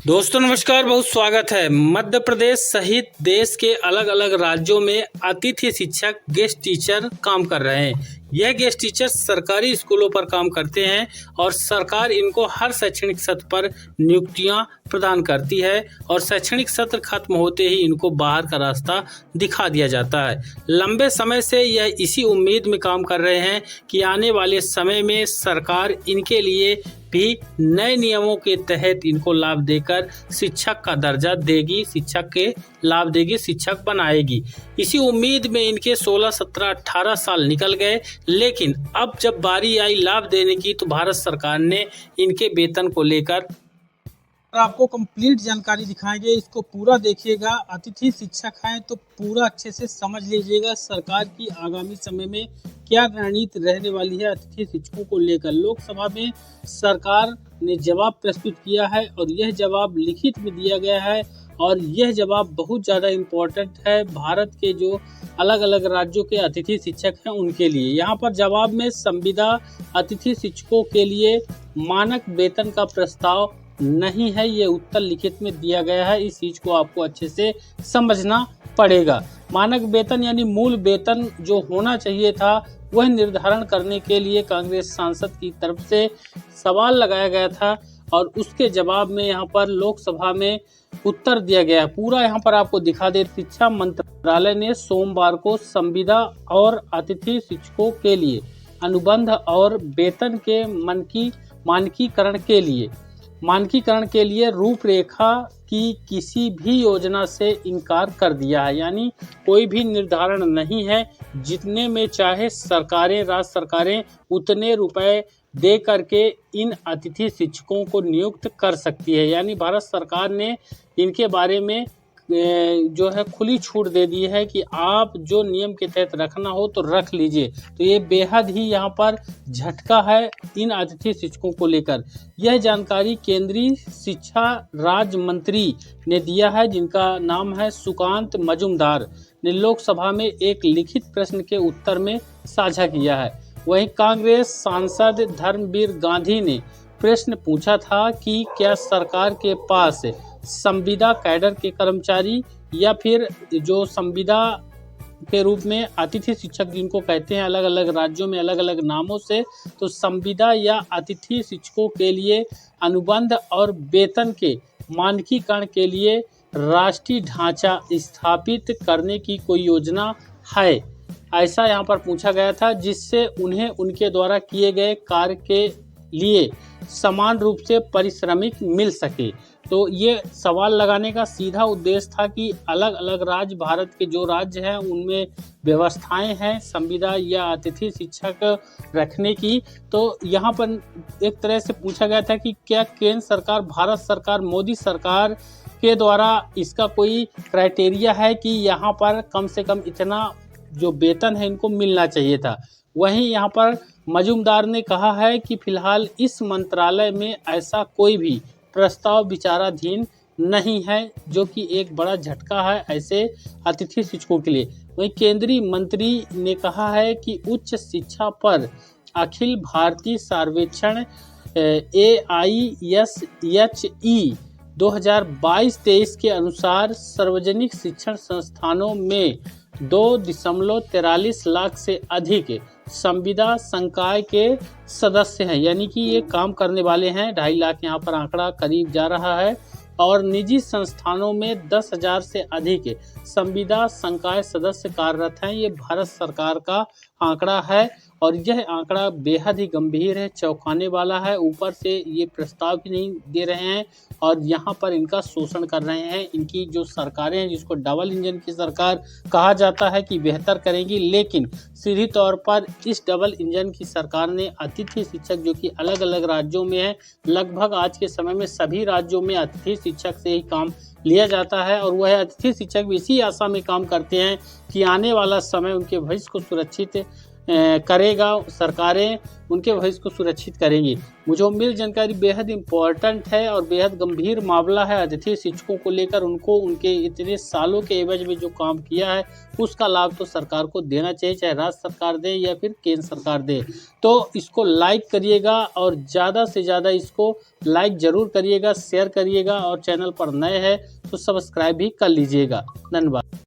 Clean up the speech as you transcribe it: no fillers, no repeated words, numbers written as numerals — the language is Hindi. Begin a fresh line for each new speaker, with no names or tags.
दोस्तों नमस्कार, बहुत स्वागत है। मध्य प्रदेश सहित देश के अलग अलग राज्यों में अतिथि शिक्षक गेस्ट टीचर काम कर रहे हैं। यह गेस्ट टीचर सरकारी स्कूलों पर काम करते हैं और सरकार इनको हर शैक्षणिक सत्र पर नियुक्तियां प्रदान करती है और शैक्षणिक सत्र खत्म होते ही इनको बाहर का रास्ता दिखा दिया जाता है। लंबे समय से यह इसी उम्मीद में काम कर रहे हैं कि आने वाले समय में सरकार इनके लिए भी नए नियमों के तहत इनको लाभ देकर शिक्षक का दर्जा देगी, शिक्षक के लाभ देगी, शिक्षक बनाएगी। इसी उम्मीद में इनके 16, 17, 18 साल निकल गए, लेकिन अब जब बारी आई लाभ देने की तो भारत सरकार ने इनके वेतन को लेकर आपको कंप्लीट जानकारी दिखाएंगे। इसको पूरा देखिएगा। अतिथि शिक्षक हैं तो पूरा अच्छे से समझ लीजिएगा सरकार की आगामी समय में क्या रणनीति रहने वाली है अतिथि शिक्षकों को लेकर। लोकसभा में सरकार ने जवाब प्रस्तुत किया है और यह जवाब लिखित में दिया गया है और यह जवाब बहुत ज़्यादा इम्पोर्टेंट है भारत के जो अलग अलग राज्यों के अतिथि शिक्षक हैं उनके लिए। यहाँ पर जवाब में संविदा अतिथि शिक्षकों के लिए मानक वेतन का प्रस्ताव नहीं है, ये उत्तर लिखित में दिया गया है। इस चीज को आपको अच्छे से समझना पड़ेगा। मानक वेतन यानी मूल वेतन जो होना चाहिए था वह निर्धारण करने के लिए कांग्रेस सांसद की तरफ से सवाल लगाया गया था और उसके जवाब में यहाँ पर लोकसभा में उत्तर दिया गया। पूरा यहाँ पर आपको दिखा दे। शिक्षा मंत्रालय ने सोमवार को संविदा और अतिथि शिक्षकों के लिए अनुबंध और वेतन के मानकीकरण के लिए रूपरेखा की किसी भी योजना से इनकार कर दिया है। यानी कोई भी निर्धारण नहीं है, जितने में चाहे सरकारें, राज्य सरकारें उतने रुपए दे करके इन अतिथि शिक्षकों को नियुक्त कर सकती है। यानी भारत सरकार ने इनके बारे में जो है खुली छूट दे दी है कि आप जो नियम के तहत रखना हो तो रख लीजिए। तो ये बेहद ही यहाँ पर झटका है इन अतिथि शिक्षकों को लेकर। यह जानकारी केंद्रीय शिक्षा राज्य मंत्री ने दिया है, जिनका नाम है सुकांत मजूमदार ने लोकसभा में एक लिखित प्रश्न के उत्तर में साझा किया है। वहीं कांग्रेस सांसद धर्मवीर गांधी ने प्रश्न पूछा था कि क्या सरकार के पास संविदा कैडर के कर्मचारी या फिर जो संविदा के रूप में अतिथि शिक्षक जिनको कहते हैं अलग अलग राज्यों में अलग अलग नामों से, तो संविदा या अतिथि शिक्षकों के लिए अनुबंध और वेतन के मानकीकरण के लिए राष्ट्रीय ढांचा स्थापित करने की कोई योजना है, ऐसा यहाँ पर पूछा गया था, जिससे उन्हें उनके द्वारा किए गए कार्य के लिए समान रूप से पारिश्रमिक मिल सके। तो ये सवाल लगाने का सीधा उद्देश्य था कि अलग अलग राज्य, भारत के जो राज्य हैं उनमें व्यवस्थाएं हैं संविदा या अतिथि शिक्षक रखने की। तो यहाँ पर एक तरह से पूछा गया था कि क्या केंद्र सरकार, भारत सरकार, मोदी सरकार के द्वारा इसका कोई क्राइटेरिया है कि यहाँ पर कम से कम इतना जो वेतन है इनको मिलना चाहिए था। वहीं यहाँ पर मजूमदार ने कहा है कि फिलहाल इस मंत्रालय में ऐसा कोई भी प्रस्ताव विचाराधीन नहीं है, जो कि एक बड़ा झटका है ऐसे अतिथि शिक्षकों के लिए। वहीं केंद्रीय मंत्री ने कहा है कि उच्च शिक्षा पर अखिल भारतीय सर्वेक्षण AISHE 2022-23 के अनुसार सार्वजनिक शिक्षण संस्थानों में 2.43 लाख से अधिक संविदा संकाय के सदस्य हैं। यानी कि ये काम करने वाले हैं। 2.5 लाख यहाँ पर आंकड़ा करीब जा रहा है। और निजी संस्थानों में 10,000 से अधिक संविदा संकाय सदस्य कार्यरत हैं। ये भारत सरकार का आंकड़ा है और यह आंकड़ा बेहद ही गंभीर है, चौंकाने वाला है। ऊपर से ये प्रस्ताव भी नहीं दे रहे हैं और यहाँ पर इनका शोषण कर रहे हैं। इनकी जो सरकारें हैं, जिसको डबल इंजन की सरकार कहा जाता है कि बेहतर करेंगी, लेकिन सीधी तौर पर इस डबल इंजन की सरकार ने अतिथि शिक्षक जो कि अलग अलग राज्यों में है, लगभग आज के समय में सभी राज्यों में अतिथि शिक्षक से ही काम लिया जाता है और वह अतिथि शिक्षक भी इसी आशा में काम करते हैं कि आने वाला समय उनके भविष्य को सुरक्षित करेगा, सरकारें उनके भविष्य को सुरक्षित करेंगी। मुझे मिल जानकारी बेहद इम्पोर्टेंट है और बेहद गंभीर मामला है अतिथि शिक्षकों को लेकर। उनको उनके इतने सालों के एवज में जो काम किया है उसका लाभ तो सरकार को देना चाहिए, चाहे राज्य सरकार दे या फिर केंद्र सरकार दे। तो इसको लाइक करिएगा और ज़्यादा से ज़्यादा इसको लाइक ज़रूर करिएगा, शेयर करिएगा और चैनल पर नए हैं तो सब्सक्राइब भी कर लीजिएगा। धन्यवाद।